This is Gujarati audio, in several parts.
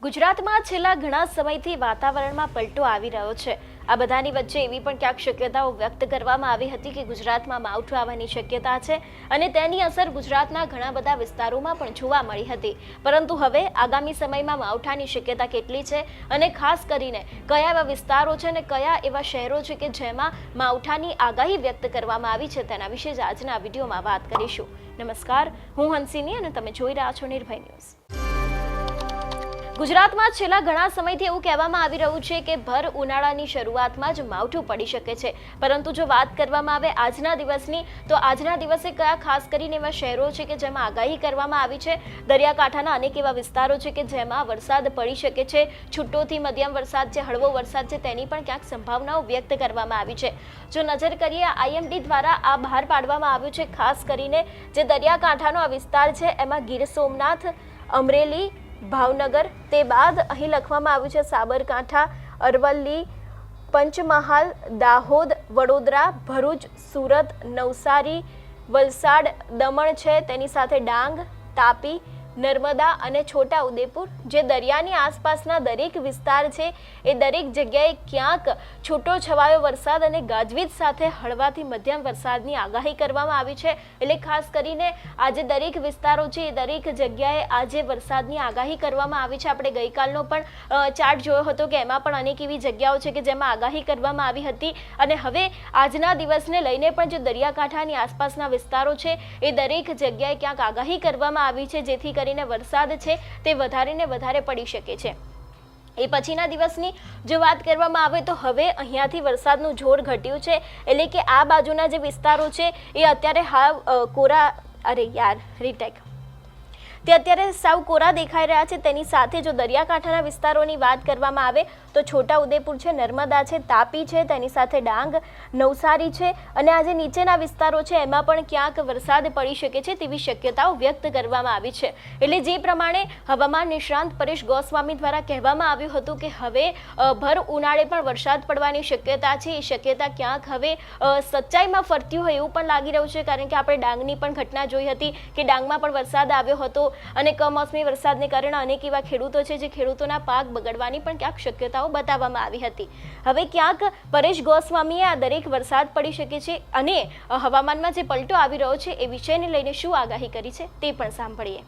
ગુજરાતમાં છેલ્લા ઘણા સમયથી વાતાવરણમાં પલટો આવી રહ્યો છે। આ બધાની વચ્ચે એવી પણ ક્યાંક શક્યતાઓ વ્યક્ત કરવામાં આવી હતી કે ગુજરાતમાં માવઠું આવવાની શક્યતા છે અને તેની અસર ગુજરાતના ઘણા બધા વિસ્તારોમાં પણ જોવા મળી હતી। પરંતુ હવે આગામી સમયમાં માવઠાની શક્યતા કેટલી છે અને ખાસ કરીને કયા એવા વિસ્તારો છે અને કયા એવા શહેરો છે કે જેમાં માવઠાની આગાહી વ્યક્ત કરવામાં આવી છે તેના વિશે જ આજના વિડીયોમાં વાત કરીશું। નમસ્કાર, હું હંસિની અને તમે જોઈ રહ્યા છો નિર્ભય ન્યૂઝ। ગુજરાતમાં છેલ્લા ઘણા સમયથી એવું કહેવામાં આવી રહ્યું છે કે ભર ઉનાળાની શરૂઆતમાં જ માવઠું પડી શકે છે, પરંતુ જો વાત કરવામાં આવે આજના દિવસની તો આજના દિવસે કયા ખાસ કરીને એવા શહેરો છે કે જેમાં આગાહી કરવામાં આવી છે। દરિયાકાંઠાના અનેક એવા વિસ્તારો છે કે જેમાં વરસાદ પડી શકે છે, છૂટોથી મધ્યમ વરસાદ છે, હળવો વરસાદ છે, તેની પણ ક્યાંક સંભાવનાઓ વ્યક્ત કરવામાં આવી છે। જો નજર કરીએ, IMD દ્વારા આ બહાર પાડવામાં આવ્યું છે, ખાસ કરીને જે દરિયાકાંઠાનો આ વિસ્તાર છે એમાં ગીર સોમનાથ, અમરેલી, ભાવનગર, તે બાદ અહીં લખવામાં આવ્યું છે સાબરકાંઠા, અરવલ્લી, પંચમહાલ, દાહોદ, વડોદરા, ભરૂચ, સુરત, નવસારી, વલસાડ, દમણ છે, તેની સાથે ડાંગ, તાપી, નર્મદા અને છોટા ઉદેપુર, જે દરિયાની આસપાસના દરેક વિસ્તાર છે એ દરેક જગ્યાએ ક્યાંક છૂટો છવાયો વરસાદ અને ગાજવીજ સાથે હળવાથી મધ્યમ વરસાદની આગાહી કરવામાં આવી છે। એટલે ખાસ કરીને આજે દરેક વિસ્તારો છે એ દરેક જગ્યાએ આજે વરસાદની આગાહી કરવામાં આવી છે। આપણે ગઈકાલનો પણ ચાર્ટ જોયો હતો કે એમાં પણ અનેક એવી જગ્યાઓ છે કે જેમાં આગાહી કરવામાં આવી હતી અને હવે આજના દિવસને લઈને પણ જે દરિયાકાંઠાની આસપાસના વિસ્તારો છે એ દરેક જગ્યાએ ક્યાંક આગાહી કરવામાં આવી છે, જેથી વરસાદ છે તે વધારે ને વધારે પડી શકે છે। એ પછીના દિવસની જો વાત કરવામાં આવે તો હવે અહીંયાથી વરસાદનું જોર ઘટ્યું છે, એટલે કે આ બાજુના જે વિસ્તારો છે એ અત્યારે હાવ તે અત્યારે સાવ કોરા દેખાઈ રહ્યા છે। તેની સાથે જો દરિયાકાંઠાના વિસ્તારોની વાત કરવામાં આવે તો છોટા ઉદેપુર છે, નર્મદા છે, તાપી છે, તેની સાથે ડાંગ, નવસારી છે અને આજે નીચેના વિસ્તારો છે એમાં પણ ક્યાંક વરસાદ પડી શકે છે તેવી શક્યતાઓ વ્યક્ત કરવામાં આવી છે। એટલે જે પ્રમાણે હવામાન નિષ્ણાંત પરેશ ગોસ્વામી દ્વારા કહેવામાં આવ્યું હતું કે હવે ભર ઉનાળે પણ વરસાદ પડવાની શક્યતા છે, એ શક્યતા ક્યાંક હવે સચ્ચાઈમાં ફરતી હોય એવું પણ લાગી રહ્યું છે, કારણ કે આપણે ડાંગની પણ ઘટના જોઈ હતી કે ડાંગમાં પણ વરસાદ આવ્યો હતો અને કમોસમી વરસાદને કારણે અનેક એવા ખેડૂતો છે જે ખેડૂતોના પાક બગડવાની પણ ક્યાંક શક્યતાઓ બતાવવામાં આવી હતી। હવે ક્યાંક પરેશ ગોસ્વામીએ આ દરેક વરસાદ પડી શકે છે અને હવામાનમાં જે પલટો આવી રહ્યો છે એ વિષયને લઈને શું આગાહી કરી છે તે પણ સાંભળીએ।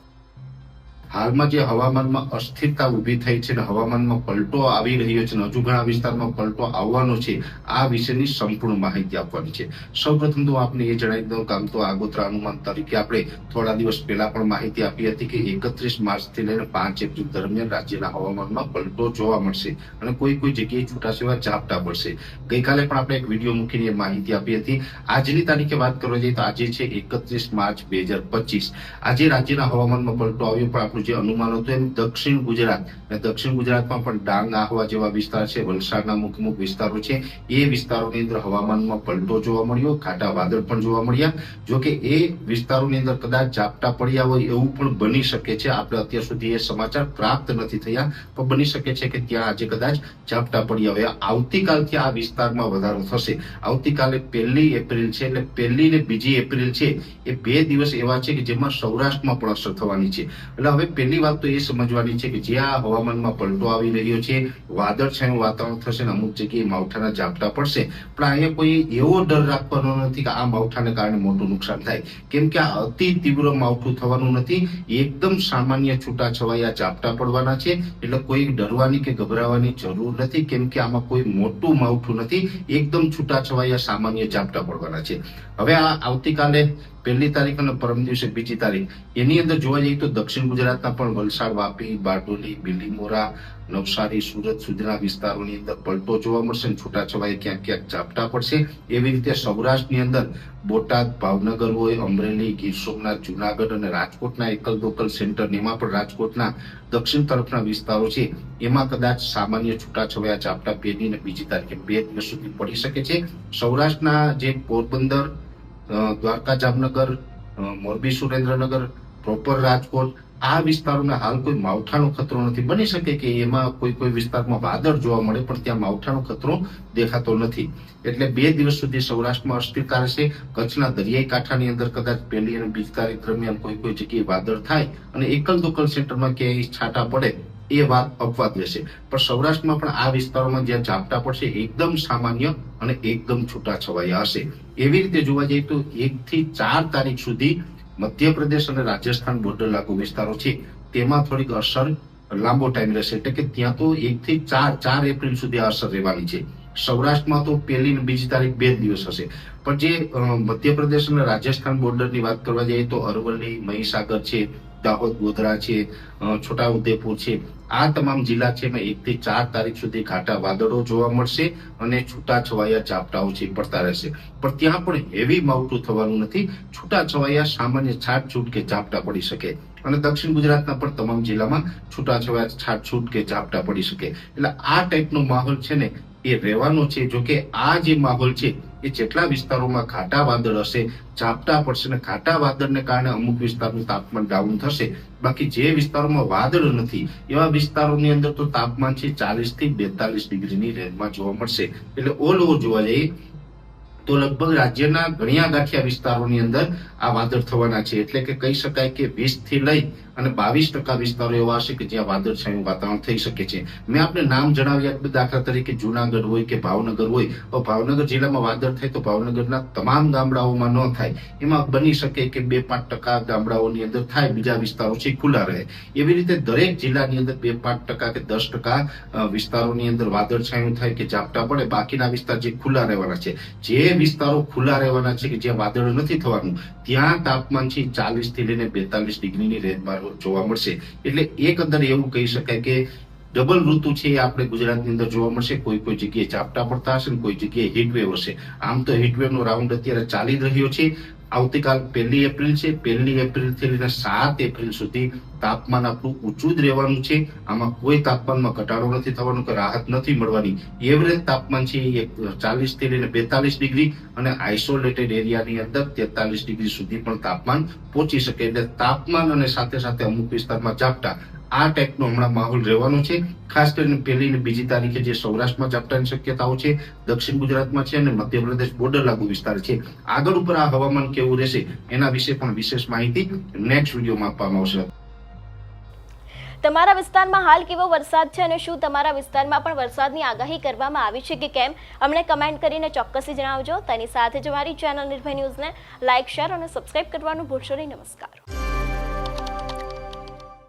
હાલમાં જે હવામાનમાં અસ્થિરતા ઊભી થઈ છે અને હવામાનમાં પલટો આવી રહ્યો છે અને હજુ ઘણા વિસ્તારમાં પલટો આવવાનો છે, આ વિશેની સંપૂર્ણ માહિતી આપવાની છે। સૌપ્રથમ તો આપને એ જણાવી દઉં કે આમ તો આગોતરા અનુમાન તરીકે આપણે થોડા દિવસ પહેલા પણ માહિતી આપી હતી કે 31 માર્ચથી લઈને 5 એપ્રિલ દરમિયાન રાજ્યના હવામાનમાં પલટો જોવા મળશે અને કોઈ જગ્યાએ છૂટાછવાયા ઝાપટા પડશે। ગઈકાલે પણ આપણે એક વિડીયો મૂકીને માહિતી આપી હતી। આજની તારીખે વાત કરવા જઈએ તો આજે છે 31 માર્ચ 2025। આજે રાજ્યના હવામાનમાં પલટો આવ્યો, પણ જે અનુમાન હતું એમ દક્ષિણ ગુજરાત અને દક્ષિણ ગુજરાતમાં પણ ડાંગ, આહવા જેવા વિસ્તાર છે, વલસાડના મુખ્ય વિસ્તારો છે, એ વિસ્તારોની અંદર હવામાનમાં પલટો જોવા મળ્યો, ઘાટા વાદળ પણ જોવા મળ્યા। જો કે એ વિસ્તારોની અંદર કદાચ ઝાપટા પડ્યા હોય એવું પણ બની શકે છે। આપણે અત્યાર સુધી એ સમાચાર પ્રાપ્ત નથી થયા, પણ બની શકે છે કે ત્યાં આજે કદાચ ઝાપટા પડ્યા હોય। આવતીકાલથી આ વિસ્તારમાં વધારો થશે। આવતીકાલે 1 એપ્રિલ છે, એટલે 1 ને 2 એપ્રિલ છે એ 2 દિવસ એવા છે કે જેમાં સૌરાષ્ટ્રમાં પણ અસર થવાની છે। એટલે હવે પહેલી વાત તો એ સમજવાની છે કે જે આ હવામાનમાં પલટો આવી રહ્યો છે, વાદળછાયું વાતાવરણ થશે ને અમુક જગ્યાએ માવઠાના ઝાપટા પડશે, પણ અહીંયા કોઈ એવો ડર રાખવાનો નથી કે આ માવઠાને કારણે મોટું નુકસાન થાય, કેમ કે આ અતિ તીવ્ર માવઠું થવાનું નથી, એકદમ સામાન્ય છૂટા છવાયા ઝાપટા પડવાના છે। એટલે કોઈ ડરવાની કે ગભરાવાની જરૂર નથી, કેમ કે આમાં કોઈ મોટું માવઠું નથી, એકદમ છૂટા છવાયા સામાન્ય ઝાપટા પડવાના છે। હવે આ આવતીકાલે 1 તારીખ અને પરમ દિવસે 2 તારીખ એની અંદર જોવા જઈએ તો દક્ષિણ ગુજરાતના પણ વલસાડ, વાપી, બારડોલી, બિલીમોરા, નવસારી, સુરત સુધીના વિસ્તારોની અંદર પલટો જોવા મળશે અને છૂટાછવાયે ક્યાંક ઝાપટા પડશે। એવી રીતે સૌરાષ્ટ્રની અંદર બોટાદ, ભાવનગર હોય, અમરેલી, ગીર સોમનાથ, જુનાગઢ અને રાજકોટના એકલ દોકલ સેન્ટર, એમાં પણ રાજકોટના દક્ષિણ તરફના વિસ્તારો છે એમાં કદાચ સામાન્ય છૂટાછવાયા ઝાપટા 1 અને 2 તારીખે 2 દિવસ સુધી પડી શકે છે। સૌરાષ્ટ્રના જે પોરબંદર, દ્વારકા, જામનગર, મોરબી, સુરેન્દ્રનગર, પ્રોપર રાજકોટ, આ વિસ્તારોને હાલ કોઈ માવઠાનો ખતરો નથી। બની શકે કે એમાં કોઈ વિસ્તારમાં વાદળ જોવા મળે, પણ ત્યાં માવઠાનો ખતરો દેખાતો નથી। એટલે 2 દિવસ સુધી સૌરાષ્ટ્રમાં અસ્થિરતા રહેશે। કચ્છના દરિયાઈ કાંઠાની અંદર કદાચ 1 અને 2 તારીખ દરમિયાન કોઈ જગ્યાએ વાદળ થાય અને એકલ દોકલ સેન્ટરમાં ક્યાંય છાંટા પડે એ વાત અપવાદ રહેશે. પણ સૌરાષ્ટ્રમાં પણ આ વિસ્તારોમાં જ્યાં ઝાપટા પડશે એકદમ સામાન્ય અને એકદમ છૂટાછવાયા હશે. એવી રીતે જોવા જઈએ તો 1 થી 4 તારીખ સુધી મધ્યપ્રદેશ અને રાજસ્થાન બોર્ડર લાગુ વિસ્તારો છે તેમાં થોડીક અસર લાંબો ટાઈમ રહેશે, એટલે કે ત્યાં તો 1 થી 4 એપ્રિલ સુધી આ અસર રહેવાની છે. સૌરાષ્ટ્રમાં તો 1લી અને 2જી તારીખ 2 દિવસ હશે. પણ જે મધ્યપ્રદેશ અને રાજસ્થાન બોર્ડરની વાત કરવા જઈએ તો અરવલ્લી, મહીસાગર છે, દાહોદ, ગોધરા છે, છોટાઉદેપુર છે, આ તમામ જિલ્લા છે એમાં 1 થી 4 તારીખ સુધી ઘાટા વાદળો જોવા મળશે અને છૂટાછવાયા ઝાપટાઓ છે પડતા રહેશે. પણ ત્યાં પણ હેવી માવઠું થવાનું નથી, છૂટાછવાયા સામાન્ય છાટછૂટ કે ઝાપટા પડી શકે. અને દક્ષિણ ગુજરાતના પણ તમામ જિલ્લામાં છૂટાછવાયા છાટછૂટ કે ઝાપટા પડી શકે. એટલે આ ટાઈપનો માહોલ છે ને એ રહેવાનો છે. જો કે આ જે માહોલ છે એ જેટલા વિસ્તારોમાં ઘાટા વાદળ હશે, ઝાપટા પડશે ને ઘાટા વાદળને કારણે અમુક વિસ્તારનું તાપમાન ડાઉન થશે. બાકી જે વિસ્તારોમાં વાદળ નથી એવા વિસ્તારોની અંદર તો તાપમાન છે 40 થી 42 ડિગ્રીની રેન્જમાં જોવા મળશે. એટલે ઓલ ઓવર જોવા જઈએ તો લગભગ રાજ્યના ઘણા ગાંઠિયા વિસ્તારોની અંદર આ વાદળ થવાના છે. એટલે કે કહી શકાય કે 20 થી લઈ અને 22% વિસ્તારો એવા હશે કે જ્યાં વાદળછાયું વાતાવરણ થઈ શકે છે. મેં આપને નામ જણાવ્યા, દાખલા તરીકે જુનાગઢ હોય કે ભાવનગર હોય, તો ભાવનગર જિલ્લામાં વાદળ થાય તો ભાવનગરના તમામ ગામડાઓમાં ન થાય. એમાં બની શકે કે 2-5% ગામડાઓની અંદર થાય, બીજા વિસ્તારો છે ખુલ્લા રહે. એવી રીતે દરેક જિલ્લાની અંદર 2-5% કે 10% વિસ્તારોની અંદર વાદળછાયું થાય કે ઝાપટા પડે, બાકીના વિસ્તાર જે ખુલ્લા રહેવાના છે. જે વિસ્તારો ખુલ્લા રહેવાના છે કે જ્યાં વાદળ નથી થવાનું, ત્યાં તાપમાન છે 40 થી લઈને 42 ડિગ્રીની રેન્જમાં જોવા મળશે. એટલે એકંદર એવું કહી શકાય કે ડબલ ઋતુ છે એ આપણે ગુજરાતની અંદર જોવા મળશે. કોઈ કોઈ જગ્યાએ ઝાપટા પડતા હશે ને કોઈ જગ્યાએ હીટવેવ હશે. આમ તો હીટવેવનો રાઉન્ડ અત્યારે ચાલી રહ્યો છે. આવતીકાલ 1 એપ્રિલ છે. 1 એપ્રિલ થી લઈને 7 એપ્રિલ સુધી તાપમાન આપણું ઊંચું જ રહેવાનું છે. આમાં કોઈ તાપમાનમાં ઘટાડો નથી થવાનો કે રાહત નથી મળવાની. એવરેજ તાપમાન છે એ 40 થી લઈને 42 ડિગ્રી અને આઇસોલેટેડ એરિયાની અંદર 43 ડિગ્રી સુધી પણ તાપમાન પહોંચી શકે. એટલે તાપમાન અને સાથે સાથે અમુક વિસ્તારમાં ઝાપટા, આ ટાઈપનો હમણાં માહોલ રહેવાનો છે. ખાસ કરીને 1લી અને 2જી તારીખે જે સૌરાષ્ટ્રમાં ઝાપટાની શક્યતાઓ છે, દક્ષિણ ગુજરાતમાં છે અને મધ્યપ્રદેશ બોર્ડર લાગુ વિસ્તાર છે. આગળ ઉપર આ હવામાન કેવું રહેશે એના વિશે પણ વિશેષ માહિતી નેક્સ્ટ વિડીયોમાં આપવામાં આવશે. તમારા વિસ્તારમાં હાલ કેવો વરસાદ છે અને શું તમારા વિસ્તારમાં પણ વરસાદની આગાહી કરવામાં આવી છે કે કેમ, અમને કમેન્ટ કરીને ચોક્કસથી જણાવજો. તેની સાથે જ અમારી ચેનલ નિર્ભય ન્યૂઝને લાઇક, શેર અને સબસ્ક્રાઇબ કરવાનું ભૂલશો નહીં. નમસ્કાર.